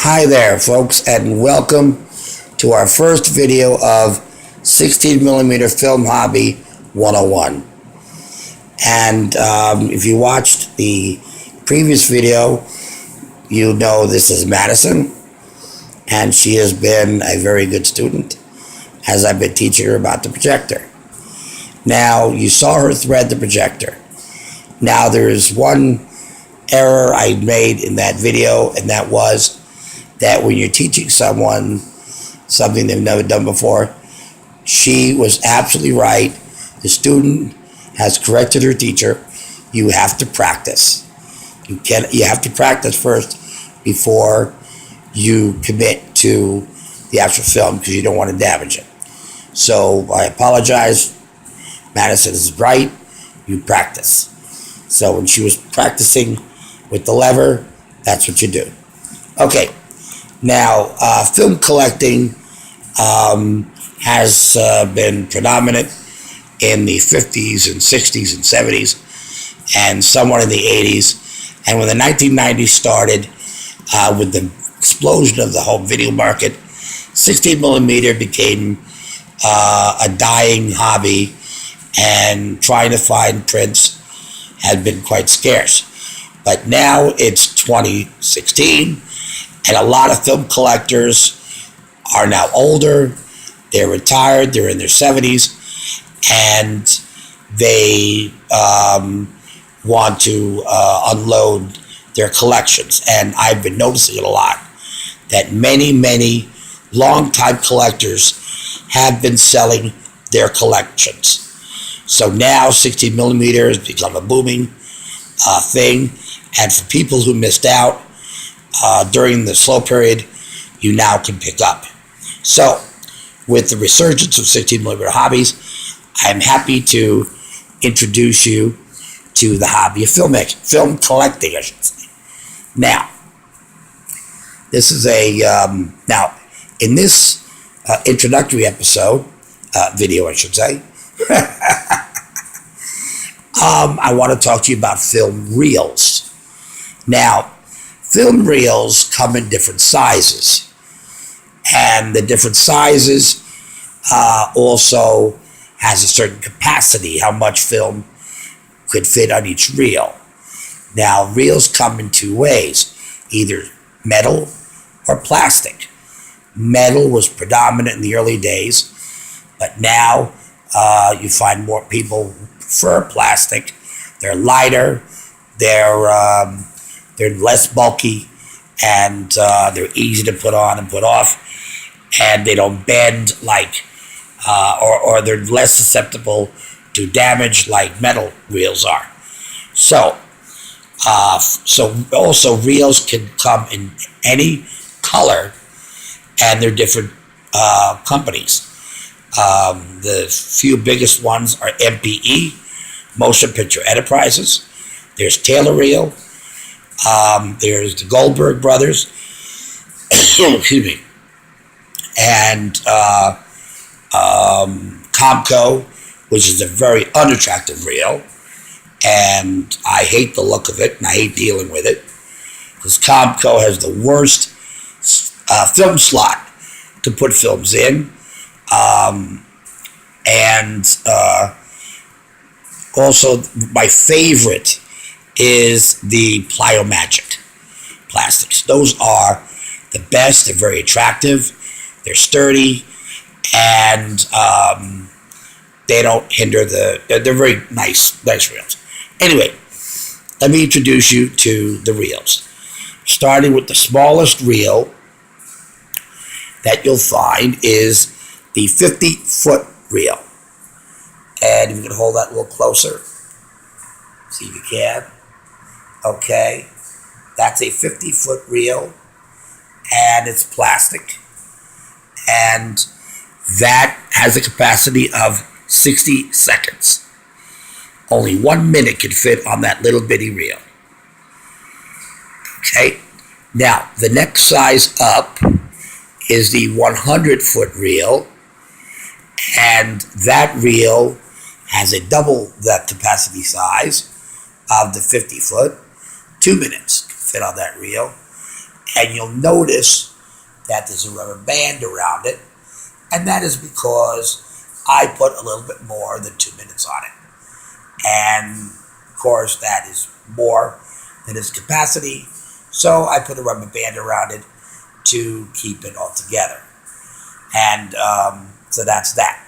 Hi there, folks, and welcome to our first video of 16mm Film Hobby 101. And if you watched the previous video, you know this is Madison, and she has been a very good student as I've been teaching her about the projector. Now, you saw her thread the projector. Now, there is one error I made in that video, and that was that when you're teaching someone something they've never done before, she was absolutely right. The student has corrected her teacher. You have to practice. You have to practice first before you commit to the actual film because you don't want to damage it. So I apologize. Madison is right. You practice. So when she was practicing with the lever, that's what you do. Okay. Now, film collecting has been predominant in the 50s and 60s and 70s and somewhat in the 80s. And when the 1990s started, with the explosion of the whole video market, 16mm became a dying hobby, and trying to find prints had been quite scarce. But now it's 2016, and a lot of film collectors are now older, they're retired, they're in their 70s, and they want to unload their collections. And I've been noticing it a lot, that many long-time collectors have been selling their collections. So now 16mm has become a booming thing, and for people who missed out during the slow period, you now can pick up. So, with the resurgence of 16mm hobbies, I'm happy to introduce you to the hobby of film collecting, I should say. Now, this is now, in this introductory episode, video, I should say, I want to talk to you about film reels. Now, film reels come in different sizes, and the different sizes also has a certain capacity, how much film could fit on each reel. Now, reels come in two ways, either metal or plastic. Metal was predominant in the early days, but now you find more people prefer plastic. They're lighter, they're less bulky, and they're easy to put on and put off, and they don't bend like, or they're less susceptible to damage like metal reels are. So also reels can come in any color, and they're different companies. The few biggest ones are MPE, Motion Picture Enterprises. There's Taylor Reel. There's the Goldberg Brothers. Excuse me. And Comco, which is a very unattractive reel. And I hate the look of it, and I hate dealing with it, because Comco has the worst film slot to put films in. Also, my favorite is the Plyomagic plastics. Those are the best. They're very attractive. They're sturdy, and they don't hinder they're very nice reels. Anyway, let me introduce you to the reels. Starting with the smallest reel that you'll find is the 50-foot reel. And if you can hold that a little closer, see if you can. Okay, that's a 50-foot reel, and it's plastic. And that has a capacity of 60 seconds. Only 1 minute can fit on that little bitty reel. Okay, now the next size up is the 100-foot reel, and that reel has a double that capacity size of the 50-foot. 2 minutes can fit on that reel, And you'll notice that there's a rubber band around it, and that is because I put a little bit more than 2 minutes on it. And of course, that is more than its capacity, so I put a rubber band around it to keep it all together. And so that's that.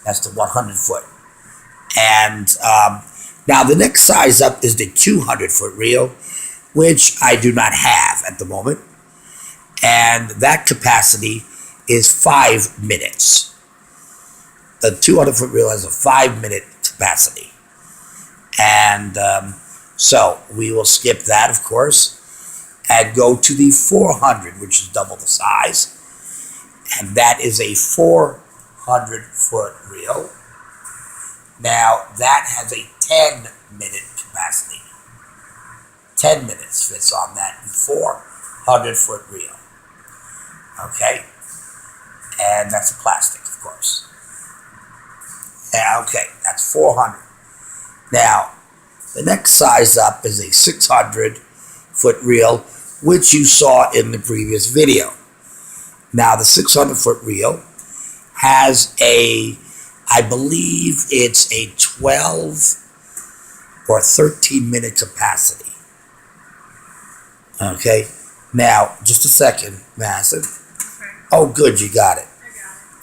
That's the 100 foot. And now the next size up is the 200 foot reel, which I do not have at the moment. And that capacity is 5 minutes. The 200 foot reel has a 5 minute capacity. And so we will skip that, of course, and go to the 400, which is double the size. And that is a 400 foot reel. Now, that has a 10-minute capacity. 10 minutes fits on that 400 foot reel. Okay? And that's a plastic, of course. Okay, that's 400. Now, the next size up is a 600 foot reel, which you saw in the previous video. Now, the 600 foot reel has I believe it's a 12 or 13 minute capacity. Okay, now, just a second, Madison. Oh, good, you got it. I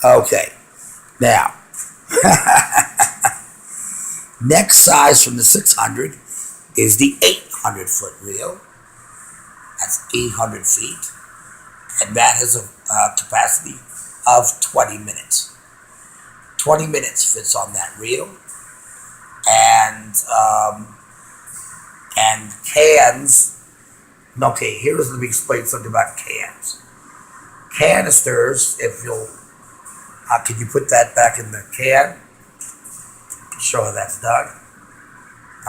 got it. Okay, now, next size from the 600 is the 800 foot reel. That's 800 feet. And that has a capacity of 20 minutes. 20 minutes fits on that reel. And cans. Okay, let me explain something about cans. Canisters, if you'll, can you put that back in the can? Show how that's done.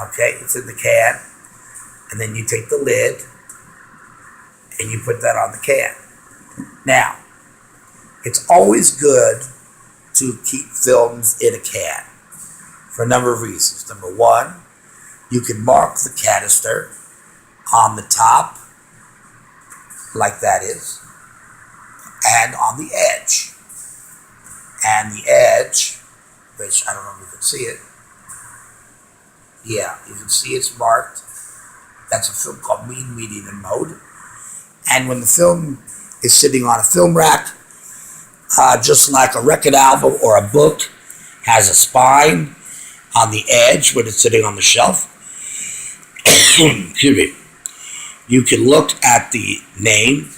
Okay, it's in the can. And then you take the lid and you put that on the can. Now, it's always good to keep films in a can for a number of reasons. Number one, you can mark the canister on the top, like that is, and on the edge. And the edge, which I don't know if you can see it. Yeah, you can see it's marked. That's a film called mean, medium, and mode. And when the film is sitting on a film rack, just like a record album or a book has a spine on the edge when it's sitting on the shelf, excuse me, you can look at the name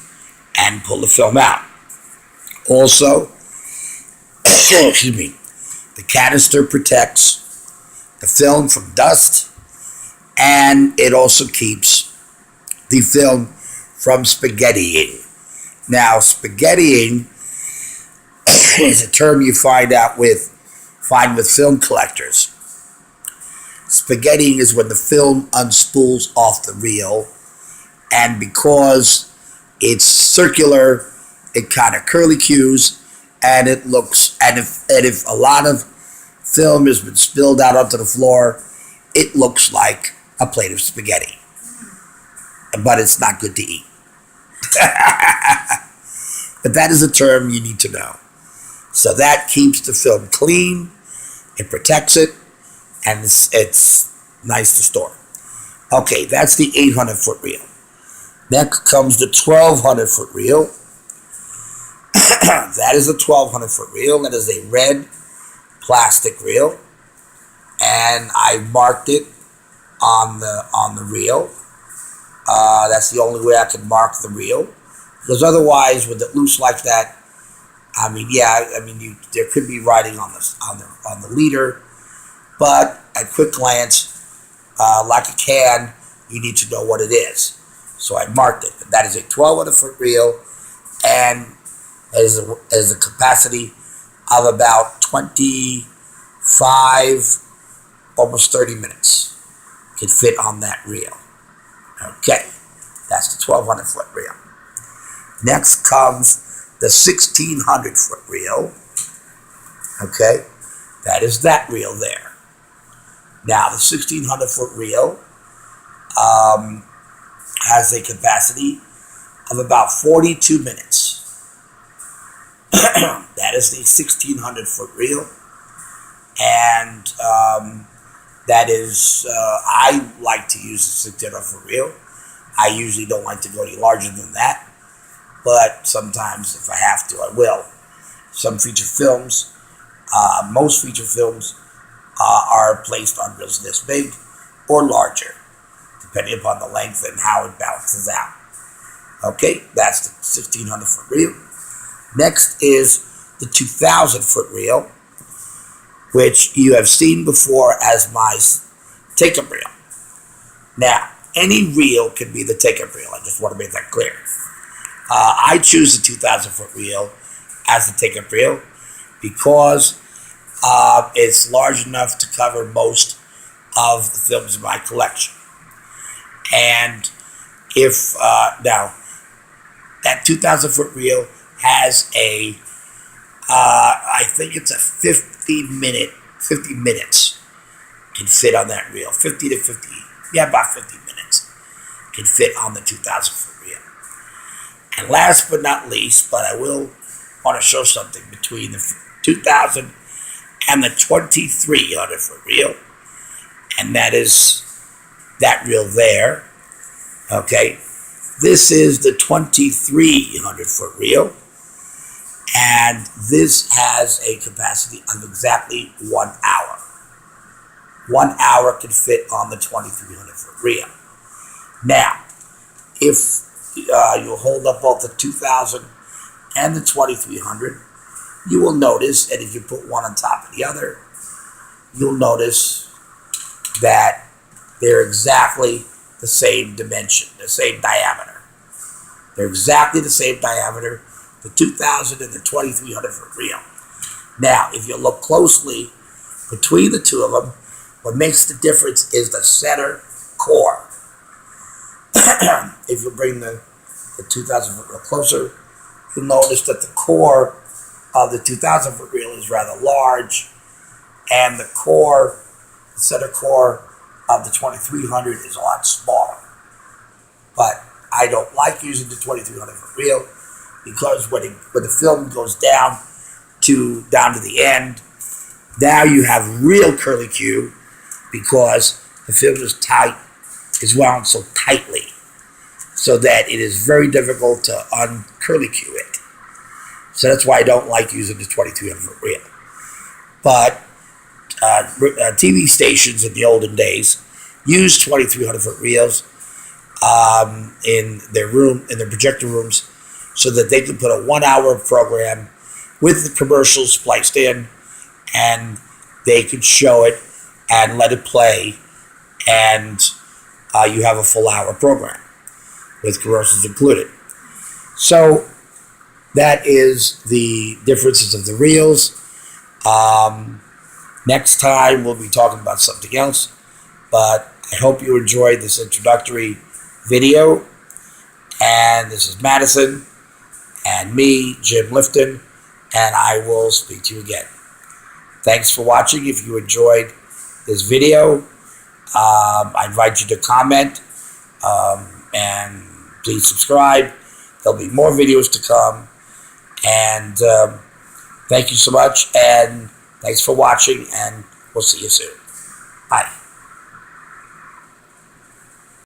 and pull the film out. Also, excuse me, the canister protects the film from dust, and it also keeps the film from spaghettiing. Now, spaghettiing is a term you find with film collectors. Spaghettiing is when the film unspools off the reel, and because it's circular, it kind of curlicues, and it looks, and if a lot of film has been spilled out onto the floor, it looks like a plate of spaghetti. But it's not good to eat. But that is a term you need to know. So that keeps the film clean, it protects it, and it's nice to store. Okay, that's the 800 foot reel. Next comes the 1200 foot reel. That is a 1200 foot reel. That is a red plastic reel, and I marked it on the reel. That's the only way I can mark the reel, because otherwise, with it loose like that, there could be writing on the leader, but at quick glance, like a can, you need to know what it is. So I marked it. But that is a 1200 foot reel, and has a capacity of about 25, almost 30 minutes. Can fit on that reel. Okay, that's the 1200 foot reel. Next comes the 1600 foot reel. Okay, that is that reel there. Now, the 1600 foot reel has a capacity of about 42 minutes. That is the 1600 foot reel. And that is, I like to use the 1600 foot reel. I usually don't like to go any larger than that, but sometimes if I have to, I will. Some feature films, most feature films are placed on reels this big or larger, depending upon the length and how it balances out. Okay, that's the 1600 foot reel. Next is the 2000 foot reel, which you have seen before as my take-up reel. Now, any reel can be the take-up reel. I just want to make that clear. I choose the 2000 foot reel as the take-up reel because it's large enough to cover most of the films in my collection. And if, now, that 2000 foot reel has a, I think it's a 50 minutes can fit on that reel. 50 to 50, about 50 minutes can fit on the 2000 foot reel. And last but not least, but I will want to show something between the 2000 and the 2300 foot reel. And that is that reel there. Okay. This is the 2300 foot reel. And this has a capacity of exactly 1 hour. 1 hour can fit on the 2300 foot reel. Now, if you hold up both the 2000 and the 2300, you will notice, and if you put one on top of the other, you'll notice that they're exactly the same dimension, the same diameter. They're exactly the same diameter, the 2000 and the 2300 foot reel. Now, if you look closely between the two of them, what makes the difference is the center core. If you bring the 2000 foot reel closer, you'll notice that the core of the 2000 foot reel is rather large, and the center core of the 2300 is a lot smaller. But I don't like using the 2300 foot reel because when the film goes down to the end, now you have real curlicue because the film is wound so tightly, so that it is very difficult to uncurlicue it. So that's why I don't like using the 2300 foot reel. But TV stations in the olden days used 2300 foot reels in their projector rooms, so that they could put a 1 hour program with the commercials spliced in, and they could show it and let it play, and you have a full hour program with commercials included. So that is the differences of the reels. Next time we'll be talking about something else, but I hope you enjoyed this introductory video. And this is Madison and me, Jim Lifton, and I will speak to you again. Thanks for watching. If you enjoyed this video, I invite you to comment, and please subscribe. There'll be more videos to come. And thank you so much, and thanks for watching, and we'll see you soon. Bye.